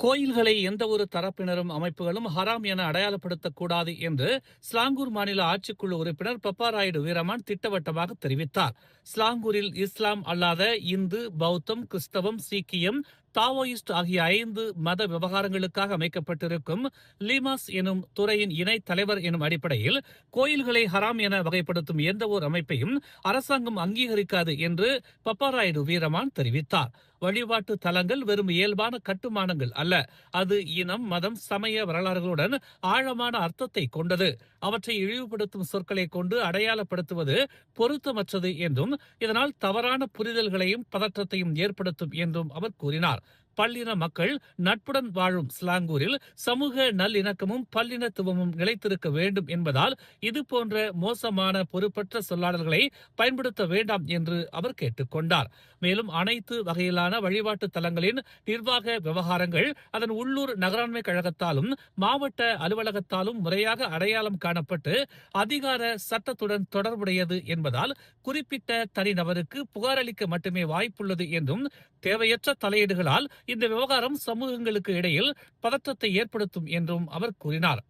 கோயில்களை எந்த ஒரு தரப்பினரும் அமைப்புகளும் ஹராம் என அடையாளப்படுத்தக்கூடாது என்று ஸ்லாங்கூர் மாநில ஆட்சிக்குழு உறுப்பினர் பப்பாராயுடு வீரமான் திட்டவட்டமாக தெரிவித்தார். ஸ்லாங்கூரில் இஸ்லாம் அல்லாத இந்து, பௌத்தம், கிறிஸ்தவம், சீக்கியம், தாவோயிஸ்ட் ஆகிய 5 மத விவகாரங்களுக்காக அமைக்கப்பட்டிருக்கும் லீமாஸ் எனும் துறையின் இணை தலைவர் எனும் அடிப்படையில் கோயில்களை ஹராம் என வகைப்படுத்தும் எந்த ஓர் அமைப்பையும் அரசாங்கம் அங்கீகரிக்காது என்று பப்பாராயுடு வீரமான் தெரிவித்தார். வழிபாட்டு தலங்கள் வெறும் இயல்பான கட்டுமானங்கள் அல்ல, அது இனம், மதம், சமய வரலாறுகளுடன் ஆழமான அர்த்தத்தை கொண்டது. அவற்றை இழிவுபடுத்தும் சொற்களை கொண்டு அடையாளப்படுத்துவது பொருத்தமற்றது என்றும் இதனால் தவறான புரிதல்களையும் பதற்றத்தையும் ஏற்படுத்தும் என்றும் அவர் கூறினார். பல்லின மக்கள் நட்புடன் வாழும் ஸ்லாங்கூரில் சமூக நல்லிணக்கமும் பல்லினத்துவமும் நிலைத்திருக்க வேண்டும் என்பதால் இதுபோன்ற மோசமான பொறுப்பற்ற சொல்லாடல்களை பயன்படுத்த வேண்டாம் என்று அவர் கேட்டுக்கொண்டார். மேலும் அனைத்து வகையிலான வழிபாட்டு தலங்களின் நிர்வாக விவகாரங்கள் அதன் உள்ளூர் நகராண்மை கழகத்தாலும் மாவட்ட அலுவலகத்தாலும் முறையாக அடையாளம் காணப்பட்டு அதிகார சட்டத்துடன் தொடர்புடையது என்பதால் குறிப்பிட்ட தனிநபருக்கு புகார் அளிக்க மட்டுமே வாய்ப்புள்ளது என்றும் தேவையற்ற தலையீடுகளால் இந்த விவகாரம் சமூகங்களுக்கு இடையில் பதற்றத்தை ஏற்படுத்தும் என்றும் அவர் கூறினார்.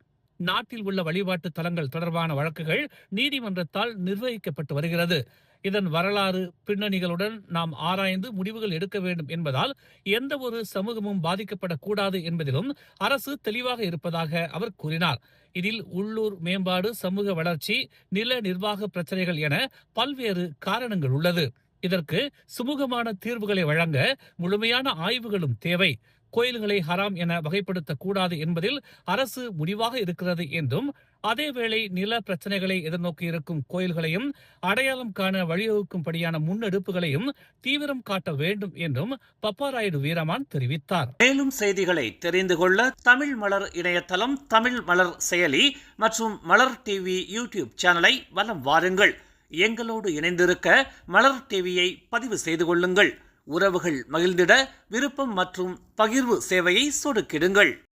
நாட்டில் உள்ள வழிபாட்டு தலங்கள் தொடர்பான வழக்குகள் நீதிமன்றத்தால் நிர்வகிக்கப்பட்டு வருகிறது. இதன் வரலாறு பின்னணிகளுடன் நாம் ஆராய்ந்து முடிவுகள் எடுக்க வேண்டும் என்பதால் எந்த ஒரு சமூகமும் பாதிக்கப்படக்கூடாது என்பதிலும் அரசு தெளிவாக இருப்பதாக அவர் கூறினார். இதில் உள்ளூர் மேம்பாடு, சமூக வளர்ச்சி, நில நிர்வாக பிரச்சனைகள் என பல்வேறு காரணங்கள் உள்ளது. இதற்கு சுமூகமான தீர்வுகளை வழங்க முழுமையான ஆய்வுகளும் தேவை. கோயில்களை ஹராம் என வகைப்படுத்தக்கூடாது என்பதில் அரசு முடிவாக இருக்கிறது என்றும், அதேவேளை நில பிரச்சனைகளை எதிர்நோக்கி இருக்கும் கோயில்களையும் அடையாளம் காண வழிவகுக்கும்படியான முன்னெடுப்புகளையும் தீவிரம் காட்ட வேண்டும் என்றும் பப்பாராயுடு வீரமான் தெரிவித்தார். மேலும் செய்திகளை தெரிந்து கொள்ள தமிழ் மலர் இணையதளம், தமிழ் மலர் செயலி மற்றும் மலர் டிவி யூடியூப் சேனலை வலம் வாருங்கள். எங்களோடு இணைந்திருக்க மலர் டிவியை பதிவு செய்து கொள்ளுங்கள். உறவுகள் மகிழ்ந்திட விருப்பம் மற்றும் பகிர்வு சேவையை சொடுக்கிடுங்கள்.